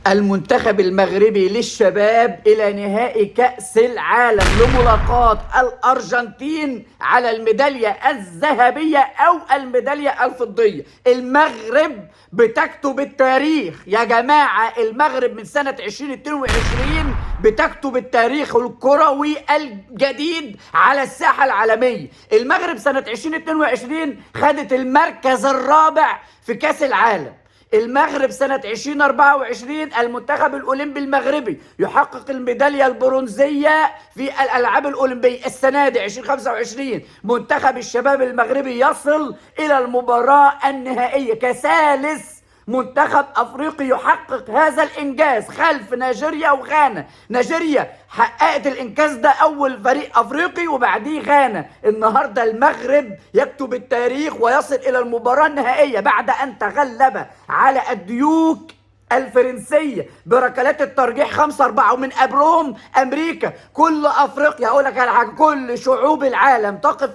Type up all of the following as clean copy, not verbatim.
المنتخب المغربي للشباب إلى نهائي كأس العالم لملاقاة الأرجنتين على الميدالية الذهبية أو الميدالية الفضية. المغرب بتكتب التاريخ يا جماعة، المغرب من سنة 2022 بتكتب التاريخ الكروي الجديد على الساحة العالمية. المغرب سنة 2022 خدت المركز الرابع في كأس العالم. المغرب سنة 2024 المنتخب الأولمبي المغربي يحقق الميدالية البرونزية في الألعاب الأولمبية. السنة دي 2025 منتخب الشباب المغربي يصل إلى المباراة النهائية كثالث منتخب أفريقي يحقق هذا الإنجاز خلف نيجيريا وغانا. نيجيريا حققت الإنجاز ده، أول فريق أفريقي، وبعديه غانا. النهاردة المغرب يكتب التاريخ ويصل إلى المباراة النهائية بعد أن تغلب على الديوك الفرنسية بركلات الترجيح 5-4، ومن قبلهم أمريكا. كل أفريقيا، هقول لك على حاجة، كل شعوب العالم تقف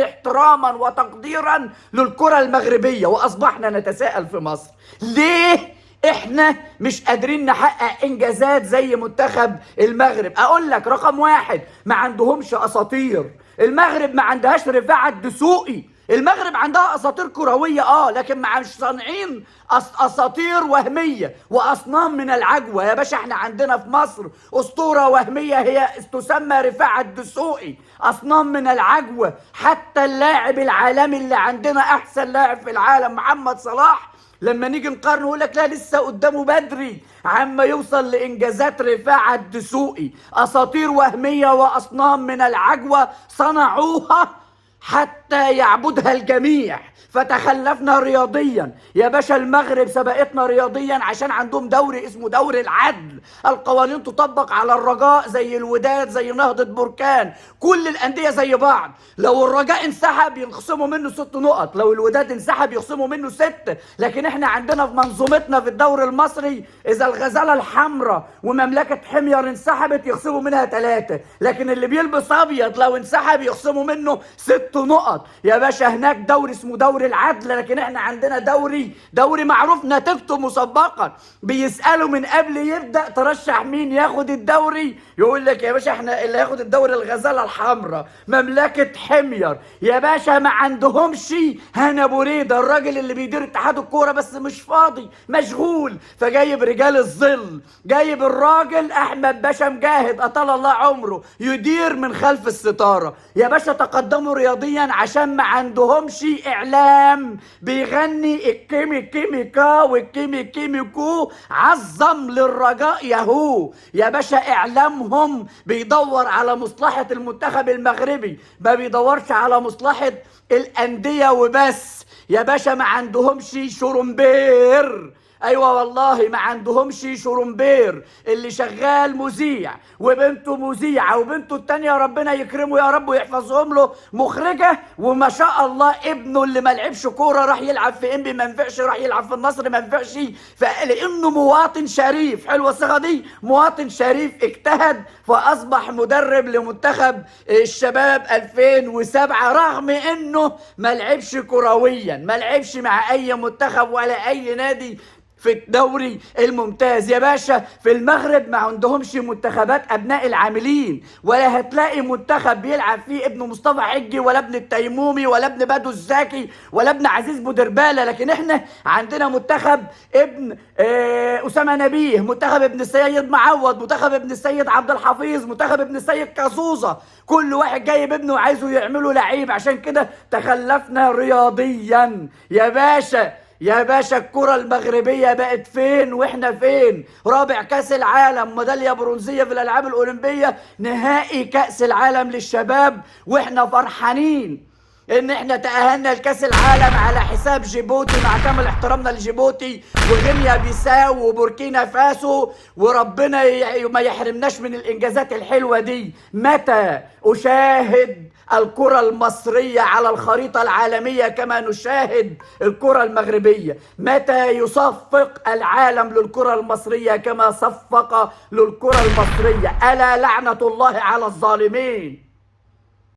احتراما وتقديرا للكرة المغربية. وأصبحنا نتساءل في مصر ليه احنا مش قادرين نحقق انجازات زي منتخب المغرب. اقول لك رقم واحد، ما عندهمش اساطير. المغرب ما عندهاش رفاعة الدسوقي. المغرب عندها اساطير كرويه لكن مش صانعين اساطير وهميه واصنام من العجوه. يا باشا احنا عندنا في مصر اسطوره وهميه هي تسمى رفاعة الدسوقي، اصنام من العجوه. حتى اللاعب العالمي اللي عندنا احسن لاعب في العالم محمد صلاح، لما نيجي نقارنه يقول لك لا لسه قدامه بدري عما يوصل لانجازات رفاعة الدسوقي. اساطير وهميه واصنام من العجوه صنعوها حتى يعبدها الجميع، فتخلفنا رياضيا. يا باشا المغرب سبقتنا رياضيا عشان عندهم دوري اسمه دوري العدل. القوانين تطبق على الرجاء زي الوداد زي نهضة بركان، كل الأندية زي بعض. لو الرجاء انسحب ينخصموا منه 6 نقط، لو الوداد انسحب يخصموا منه 6. لكن احنا عندنا في منظومتنا في الدوري المصري إذا الغزالة الحمراء ومملكة حمير انسحبت يخصموا منها 3، لكن اللي بيلبس أبيض لو انسحب يخصموا منه 6 نقط. يا باشا هناك دوري اسمه دوري العدل، لكن احنا عندنا دوري معروف نتيجته مسبقا. بيسألوا من قبل يبدأ ترشح مين ياخد الدوري، يقول لك يا باشا احنا اللي هياخد الدوري الغزالة الحمراء مملكة حمير. يا باشا ما عندهمش هنا بريدة الراجل اللي بيدير اتحاد الكورة بس مش فاضي مشغول، فجايب رجال الظل، جايب الراجل احمد باشا مجاهد اطال الله عمره يدير من خلف الستارة. يا باشا تقدموا رياضيا عشان ما عندهمش اعلام بيغني الكيمي كيميكا والكيمي كيميكو عظم للرجاء ياهو. يا باشا اعلامهم بيدور على مصلحة المنتخب المغربي، ما بيدورش على مصلحة الاندية وبس. يا باشا ما عندهمش شورمبير، ايوه والله ما عندهمش شورمبير اللي شغال مذيع وبنته مذيعه وبنته التانيه ربنا يكرمه يا رب ويحفظهم له مخرجه، وما شاء الله ابنه اللي ما لعبش كوره راح يلعب في انبي ما ينفعش، راح يلعب في النصر ما ينفعش، لانه مواطن شريف. حلوه الصيغه دي، مواطن شريف اجتهد فاصبح مدرب لمنتخب الشباب 2007 رغم انه ما لعبش كرويا، ما لعبش مع اي منتخب ولا اي نادي في الدوري الممتاز. يا باشا في المغرب ما عندهمش منتخبات ابناء العاملين، ولا هتلاقي منتخب بيلعب فيه ابن مصطفى حجي ولا ابن التيمومي ولا ابن بدو الزاكي ولا ابن عزيز بودربالة. لكن احنا عندنا منتخب ابن اسامه نبيه، منتخب ابن السيد معوض، منتخب ابن السيد عبد الحفيظ، منتخب ابن السيد كازوزة، كل واحد جايب ابنه وعايزه يعمله لعيب. عشان كده تخلفنا رياضيا. يا باشا الكرة المغربية بقت فين واحنا فين؟ رابع كأس العالم، ميدالية برونزية في الألعاب الأولمبية، نهائي كأس العالم للشباب، واحنا فرحانين ان احنا تأهلنا لكأس العالم على حساب جيبوتي مع كامل احترامنا لجيبوتي وغينيا بيساو وبوركينا فاسو، وربنا ما يحرمناش من الانجازات الحلوة دي. متى أشاهد الكرة المصرية على الخريطة العالمية كما نشاهد الكرة المغربية؟ متى يصفق العالم للكرة المصرية كما صفق للكرة المصرية؟ ألا لعنة الله على الظالمين.